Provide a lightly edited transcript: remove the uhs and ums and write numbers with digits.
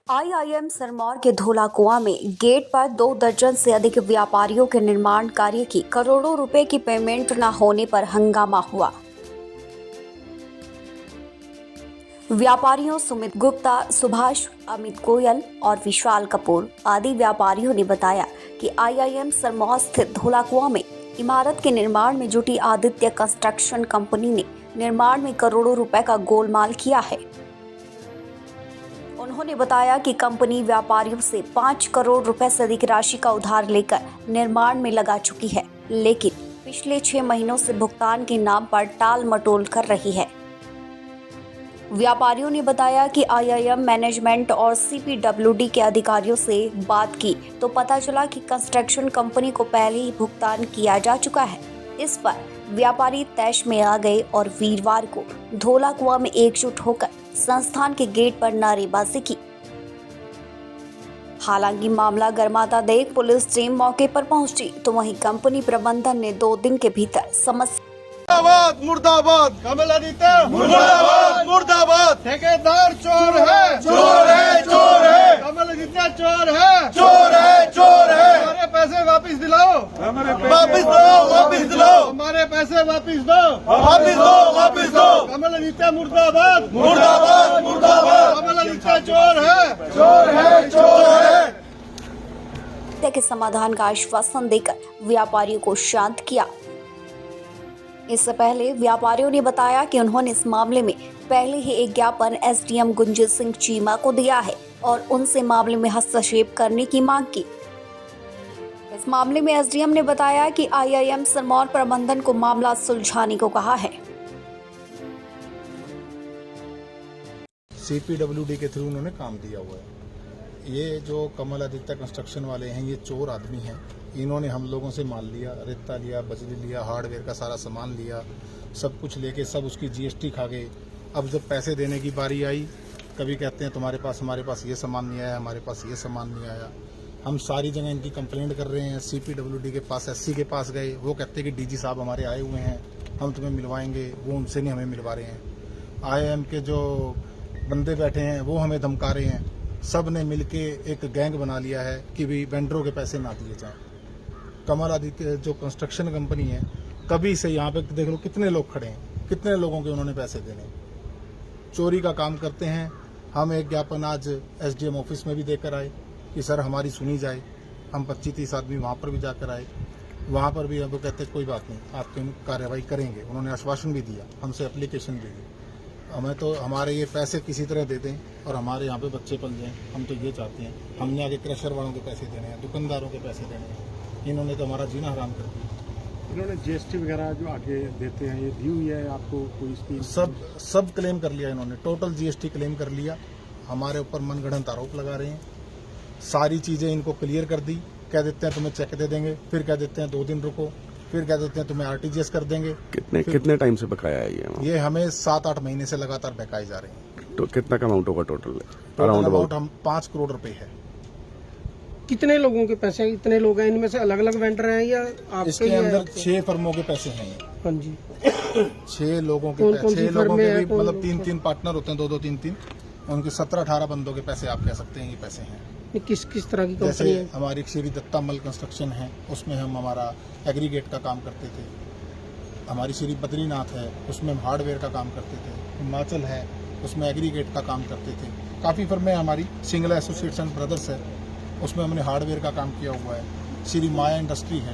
IIM Sirmaur के धोला कुआं में गेट पर 2 दर्जन से अधिक व्यापारियों के निर्माण कार्य की करोड़ों रुपए की पेमेंट न होने पर हंगामा हुआ। व्यापारियों सुमित गुप्ता, सुभाष, अमित गोयल और विशाल कपूर आदि व्यापारियों ने बताया कि आईआईएम सिरमौर स्थित धोला कुआं में इमारत के निर्माण में जुटी आदित्य कंस्ट्रक्शन कंपनी ने निर्माण में करोड़ों रुपए का गोलमाल किया है। उन्होंने बताया कि कंपनी व्यापारियों से 5 करोड़ रुपए से अधिक राशि का उधार लेकर निर्माण में लगा चुकी है, लेकिन पिछले 6 महीनों से भुगतान के नाम पर टाल मटोल कर रही है। व्यापारियों ने बताया कि आईआईएम मैनेजमेंट और सीपीडब्ल्यूडी के अधिकारियों से बात की तो पता चला कि कंस्ट्रक्शन कंपनी को पहले ही भुगतान किया जा चुका है। इस पर व्यापारी तैश में आ गए और वीरवार को धोला कुआं में एकजुट होकर संस्थान के गेट पर नारेबाजी की। हालांकि मामला गर्माता देख पुलिस टीम मौके पर पहुंची तो वहीं कंपनी प्रबंधन ने 2 दिन के भीतर समस्या मुर्दाबाद मुर्दाबाद कमल आदित्य मुर्दाबाद मुर्दाबाद ठेकेदार चोर है चोर है चोर है कमल आदित्य चोर है चोर है चोर है हमारे पैसे वापस दिलाओ वापस दो वापस दो हमारे पैसे वापस दो वापस दो वापस दो कमल आदित्य मुर्दाबाद मुर्दाबाद मुर्दाबाद कमल आदित्य चोर है चोर है चोर है के समाधान का आश्वासन देकर व्यापारियों को शांत किया। इससे पहले व्यापारियों ने बताया कि उन्होंने इस मामले में पहले ही एक ज्ञापन एसडीएम गुंजित सिंह चीमा को दिया है और उनसे मामले में हस्तक्षेप करने की मांग की। इस मामले में एसडीएम ने बताया कि आईआईएम सिरमौर प्रबंधन को मामला सुलझाने को कहा है। सीपीडब्ल्यूडी के थ्रू उन्होंने काम दिया हुआ है। ये जो कमल आदित्य कंस्ट्रक्शन वाले हैं, ये चोर आदमी हैं। इन्होंने हम लोगों से माल लिया, रेता लिया, बजरी लिया, हार्डवेयर का सारा सामान लिया, सब कुछ लेके सब उसकी जीएसटी खा गए। अब जब पैसे देने की बारी आई, कभी कहते हैं तुम्हारे पास हमारे पास ये सामान नहीं आया, हमारे पास ये सामान नहीं आया। हम सारी जगह इनकी कंप्लेंट कर रहे हैं। सीपीडब्ल्यूडी के पास, एससी के पास गए, वो कहते हैं कि डीजी साहब हमारे आए हुए हैं, हम तुम्हें मिलवाएंगे। वो उनसे नहीं हमें मिलवा रहे हैं। आईआईएम के जो बंदे बैठे हैं वो हमें धमका रहे हैं। सब ने मिलके एक गैंग बना लिया है कि भी वेंडरों के पैसे ना दिए जाएं। कमल आदित्य जो कंस्ट्रक्शन कंपनी है, कभी से यहाँ पे देख लो कितने लोग खड़े हैं, कितने लोगों के उन्होंने पैसे देने। चोरी का काम करते हैं। हम एक ज्ञापन आज एसडीएम ऑफिस में भी देकर आए कि सर हमारी सुनी जाए। हम 25-30 आदमी वहाँ पर भी जाकर आए। वहाँ पर भी हम तो कहते कोई बात नहीं, आपकी कार्रवाई करेंगे। उन्होंने आश्वासन भी दिया, हमसे एप्लीकेशन भी दी। हमें तो हमारे ये पैसे किसी तरह दे दें और हमारे यहाँ पे बच्चे पल जाएं। हम तो ये चाहते हैं। हमने आगे क्रशर वालों के पैसे देने हैं, दुकानदारों के पैसे देने हैं। इन्होंने तो हमारा जीना हराम कर दिया। इन्होंने जीएसटी वगैरह जो आगे देते हैं, ये दी हुई है आपको कोई इसकी? सब क्लेम कर लिया इन्होंने, टोटल जीएसटी क्लेम कर लिया। हमारे ऊपर मनगढ़ंत आरोप लगा रहे हैं। सारी चीज़ें इनको क्लियर कर दी। कह देते हैं तुम्हें चेक दे देंगे, फिर कह देते हैं 2 दिन रुको, फिर कह देते हैं तुम्हें आरटीजीएस कर देंगे। कितने टाइम से बकाया है ये हमें 7-8 महीने से लगातार बकाए जा रहे हैं। तो कितना का अमाउंट होगा टोटल? अराउंड हम 5 करोड़ रुपए है। कितने लोगों के पैसे हैं? कितने लोग हैं? इनमें से अलग अलग वेंडर हैं या आपके? इसके अंदर 6 फर्मों के पैसे हैं। हाँ जी। 6 लोगों के पैसे, 6 लोगों के भी मतलब 3-3 पार्टनर होते हैं, 2-2 3-3। उनके 17-18 बंदों के पैसे आप कह सकते हैं ये पैसे हैं। किस किस तरह की कंपनी जैसे है? हमारी श्री दत्ता मल कंस्ट्रक्शन है, उसमें हम हमारा एग्रीगेट का काम करते थे। हमारी श्री बद्रीनाथ है, उसमें हम हार्डवेयर का काम करते थे। हिमाचल है, उसमें एग्रीगेट का काम करते थे। काफ़ी फर्में हमारी, सिंगल एसोसिएट्स एंड ब्रदर्स है, उसमें हमने हार्डवेयर का काम किया हुआ है। श्री माया इंडस्ट्री है।